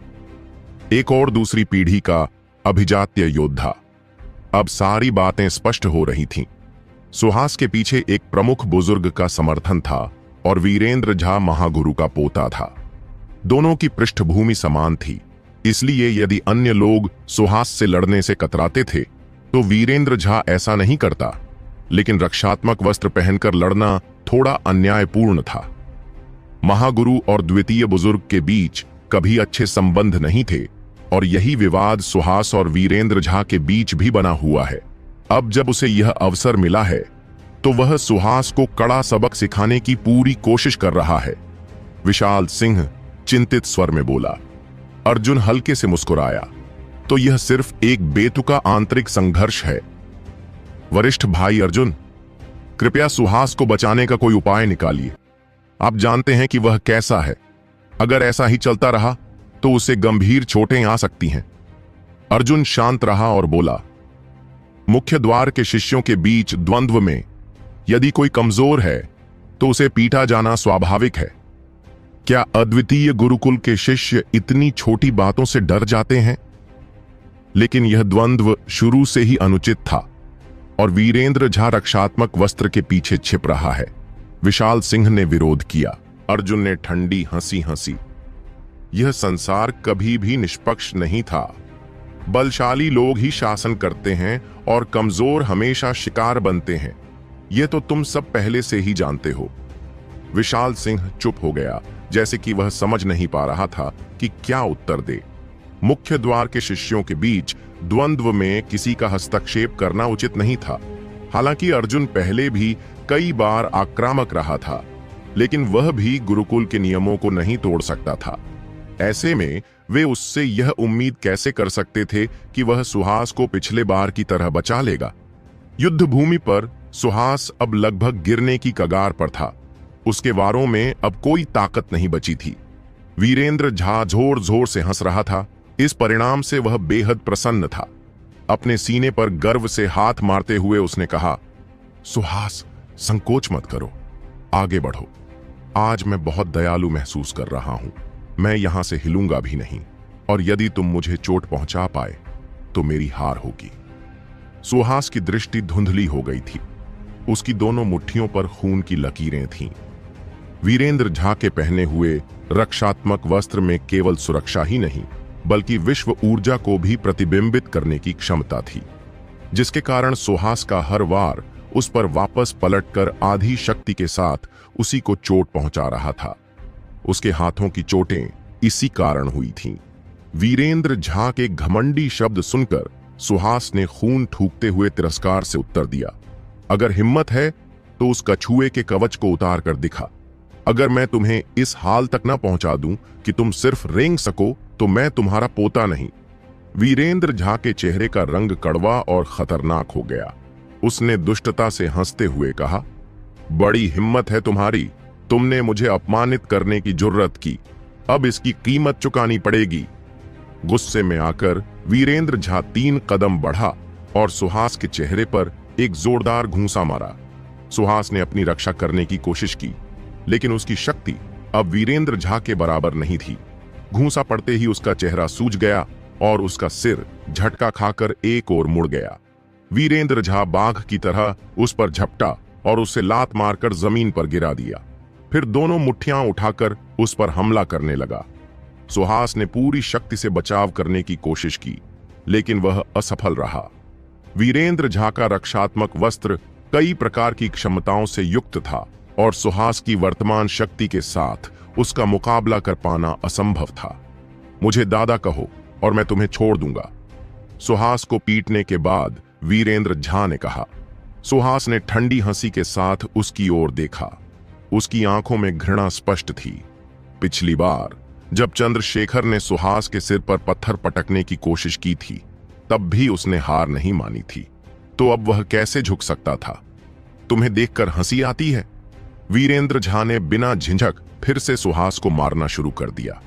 एक और दूसरी पीढ़ी का अभिजात्य योद्धा। अब सारी बातें स्पष्ट हो रही थीं। सुहास के पीछे एक प्रमुख बुजुर्ग का समर्थन था और वीरेंद्र झा महागुरु का पोता था। दोनों की पृष्ठभूमि समान थी, इसलिए यदि अन्य लोग सुहास से लड़ने से कतराते थे तो वीरेंद्र झा ऐसा नहीं करता। लेकिन रक्षात्मक वस्त्र पहनकर लड़ना थोड़ा अन्यायपूर्ण था। महागुरु और द्वितीय बुजुर्ग के बीच कभी अच्छे संबंध नहीं थे और यही विवाद सुहास और वीरेंद्र झा के बीच भी बना हुआ है। अब जब उसे यह अवसर मिला है तो वह सुहास को कड़ा सबक सिखाने की पूरी कोशिश कर रहा है। विशाल सिंह चिंतित स्वर में बोला। अर्जुन हल्के से मुस्कुराया, तो यह सिर्फ एक बेतुका आंतरिक संघर्ष है। वरिष्ठ भाई अर्जुन, कृपया सुहास को बचाने का कोई उपाय निकालिए। आप जानते हैं कि वह कैसा है। अगर ऐसा ही चलता रहा तो उसे गंभीर चोटें आ सकती हैं। अर्जुन शांत रहा और बोला, मुख्य द्वार के शिष्यों के बीच द्वंद्व में यदि कोई कमजोर है तो उसे पीटा जाना स्वाभाविक है। क्या अद्वितीय गुरुकुल के शिष्य इतनी छोटी बातों से डर जाते हैं? लेकिन यह द्वंद्व शुरू से ही अनुचित था और वीरेंद्र झा रक्षात्मक वस्त्र के पीछे छिप रहा है। विशाल सिंह ने विरोध किया। अर्जुन ने ठंडी हंसी हंसी। यह संसार कभी भी निष्पक्ष नहीं था। बलशाली लोग ही शासन करते हैं और कमजोर हमेशा शिकार बनते हैं। यह तो तुम सब पहले से ही जानते हो। विशाल सिंह चुप हो गया, जैसे कि वह समझ नहीं पा रहा था कि क्या उत्तर दे। मुख्य द्वार के शिष्यों के बीच द्वंद्व में किसी का हस्तक्षेप करना उचित नहीं था। हालांकि अर्जुन पहले भी कई बार आक्रामक रहा था, लेकिन वह भी गुरुकुल के नियमों को नहीं तोड़ सकता था। ऐसे में वे उससे यह उम्मीद कैसे कर सकते थे कि वह सुहास को पिछले बार की तरह बचा लेगा। युद्ध भूमि पर सुहास अब लगभग गिरने की कगार पर था। उसके वारों में अब कोई ताकत नहीं बची थी। वीरेंद्र झा जोर जोर से हंस रहा था। इस परिणाम से वह बेहद प्रसन्न था। अपने सीने पर गर्व से हाथ मारते हुए उसने कहा, सुहास, संकोच मत करो, आगे बढ़ो। आज मैं बहुत दयालु महसूस कर रहा हूं। मैं यहां से हिलूंगा भी नहीं, और यदि तुम मुझे चोट पहुंचा पाए तो मेरी हार होगी। सुहास की दृष्टि धुंधली हो गई थी। उसकी दोनों मुट्ठियों पर खून की लकीरें थीं। वीरेंद्र झा के पहने हुए रक्षात्मक वस्त्र में केवल सुरक्षा ही नहीं, बल्कि विश्व ऊर्जा को भी प्रतिबिंबित करने की क्षमता थी, जिसके कारण सुहास का हर वार उस पर वापस पलटकर आधी शक्ति के साथ उसी को चोट पहुंचा रहा था। उसके हाथों की चोटें इसी कारण हुई थीं। वीरेंद्र झा के घमंडी शब्द सुनकर सुहास ने खून ठूकते हुए तिरस्कार से उत्तर दिया, अगर हिम्मत है तो उस कछुए के कवच को उतार कर दिखा। अगर मैं तुम्हें इस हाल तक न पहुंचा दूं कि तुम सिर्फ रेंग सको तो मैं तुम्हारा पोता नहीं। वीरेंद्र झा के चेहरे का रंग कड़वा और खतरनाक हो गया। उसने दुष्टता से हंसते हुए कहा, बड़ी हिम्मत है तुम्हारी। तुमने मुझे अपमानित करने की जुर्रत की, अब इसकी कीमत चुकानी पड़ेगी। गुस्से में आकर वीरेंद्र झा 3 कदम बढ़ा और सुहास के चेहरे पर एक जोरदार घूंसा मारा। सुहास ने अपनी रक्षा करने की कोशिश की, लेकिन उसकी शक्ति अब वीरेंद्र झा के बराबर नहीं थी। घूंसा पड़ते ही उसका चेहरा सूज गया और उसका सिर झटका खाकर एक ओर मुड़ गया। वीरेंद्र झा बाघ की तरह उस पर झपटा और उसे लात मारकर जमीन पर गिरा दिया। फिर दोनों मुट्ठियां उठाकर उस पर हमला करने लगा। सुहास ने पूरी शक्ति से बचाव करने की कोशिश की, लेकिन वह असफल रहा। वीरेंद्र झा का रक्षात्मक वस्त्र कई प्रकार की क्षमताओं से युक्त था और सुहास की वर्तमान शक्ति के साथ उसका मुकाबला कर पाना असंभव था। मुझे दादा कहो और मैं तुम्हें छोड़ दूंगा, सुहास को पीटने के बाद वीरेंद्र झा ने कहा। सुहास ने ठंडी हंसी के साथ उसकी ओर देखा। उसकी आंखों में घृणा स्पष्ट थी। पिछली बार जब चंद्रशेखर ने सुहास के सिर पर पत्थर पटकने की कोशिश की थी, तब भी उसने हार नहीं मानी थी। तो अब वह कैसे झुक सकता था? तुम्हें देखकर हंसी आती है? वीरेंद्र झा ने बिना झिझक फिर से सुहास को मारना शुरू कर दिया।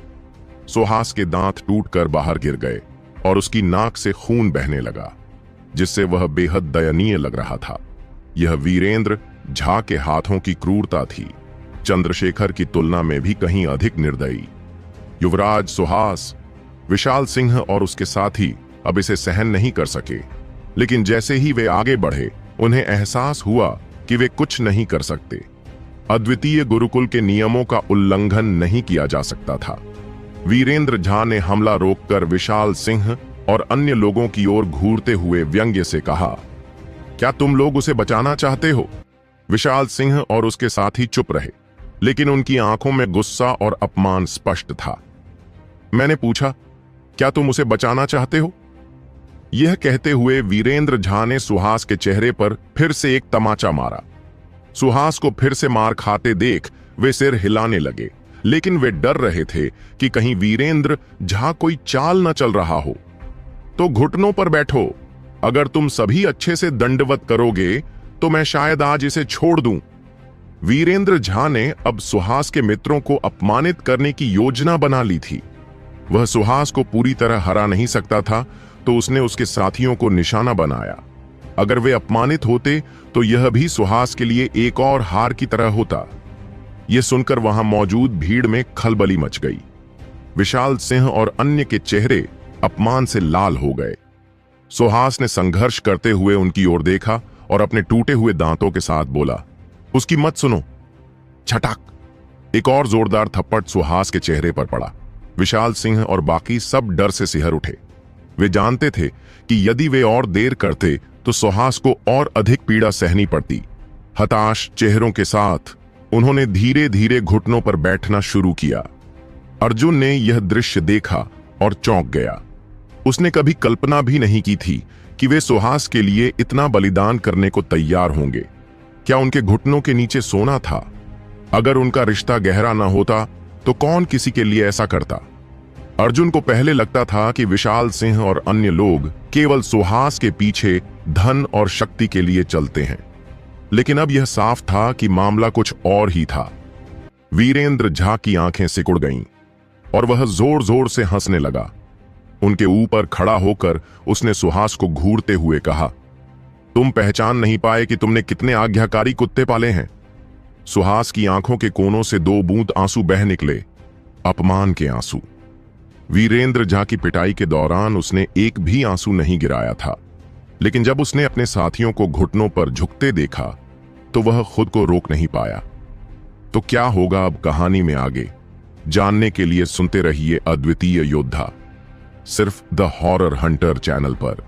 सुहास के दांत टूटकर बाहर गिर गए और उसकी नाक से खून बहने लगा, जिससे वह बेहद दयनीय लग रहा था। यह वीरेंद्र झा के हाथों की क्रूरता थी, चंद्रशेखर की तुलना में भी कहीं अधिक निर्दयी। युवराज, सुहास, विशाल सिंह और उसके साथी अब इसे सहन नहीं कर सके, लेकिन जैसे ही वे आगे बढ़े, उन्हें एहसास हुआ कि वे कुछ नहीं कर सकते। अद्वितीय गुरुकुल के नियमों का उल्लंघन नहीं किया जा सकता था। वीरेंद्र झा ने हमला रोककर विशाल सिंह और अन्य लोगों की ओर घूरते हुए व्यंग्य से कहा, क्या तुम लोग उसे बचाना चाहते हो? विशाल सिंह और उसके साथी चुप रहे, लेकिन उनकी आंखों में गुस्सा और अपमान स्पष्ट था। मैंने पूछा, क्या तुम उसे बचाना चाहते हो? यह कहते हुए वीरेंद्र झा ने सुहास के चेहरे पर फिर से एक तमाचा मारा। सुहास को फिर से मार खाते देख वे सिर हिलाने लगे, लेकिन वे डर रहे थे कि कहीं वीरेंद्र झा कोई चाल न चल रहा हो। तो घुटनों पर बैठो, अगर तुम सभी अच्छे से दंडवत करोगे तो मैं शायद आज इसे छोड़ दूं। वीरेंद्र झा ने अब सुहास के मित्रों को अपमानित करने की योजना बना ली थी। वह सुहास को पूरी तरह हरा नहीं सकता था, तो उसने उसके साथियों को निशाना बनाया। अगर वे अपमानित होते तो यह भी सुहास के लिए एक और हार की तरह होता। यह सुनकर वहां मौजूद भीड़ में खलबली मच गई। विशाल सिंह और अन्य के चेहरे अपमान से लाल हो गए। सुहास ने संघर्ष करते हुए उनकी ओर देखा और अपने टूटे हुए दांतों के साथ बोला, उसकी मत सुनो। छटाक! एक और जोरदार थप्पड़ सुहास के चेहरे पर पड़ा। विशाल सिंह और बाकी सब डर से सिहर उठे। वे जानते थे कि यदि वे और देर करते तो सुहास को और अधिक पीड़ा सहनी पड़ती। हताश चेहरों के साथ उन्होंने धीरे धीरे घुटनों पर बैठना शुरू किया। अर्जुन ने यह दृश्य देखा और चौंक गया। उसने कभी कल्पना भी नहीं की थी कि वे सुहास के लिए इतना बलिदान करने को तैयार होंगे। क्या उनके घुटनों के नीचे सोना था? अगर उनका रिश्ता गहरा न होता तो कौन किसी के लिए ऐसा करता? अर्जुन को पहले लगता था कि विशाल सिंह और अन्य लोग केवल सुहास के पीछे धन और शक्ति के लिए चलते हैं, लेकिन अब यह साफ था कि मामला कुछ और ही था। वीरेंद्र झा की आंखें सिकुड़ गईं और वह जोर जोर से हंसने लगा। उनके ऊपर खड़ा होकर उसने सुहास को घूरते हुए कहा, तुम पहचान नहीं पाए कि तुमने कितने आज्ञाकारी कुत्ते पाले हैं? सुहास की आंखों के कोनों से 2 बूंद आंसू बह निकले, अपमान के आंसू। वीरेंद्र झा की पिटाई के दौरान उसने एक भी आंसू नहीं गिराया था, लेकिन जब उसने अपने साथियों को घुटनों पर झुकते देखा तो वह खुद को रोक नहीं पाया। तो क्या होगा अब कहानी में आगे, जानने के लिए सुनते रहिए अद्वितीय योद्धा, सिर्फ द हॉरर हंटर चैनल पर।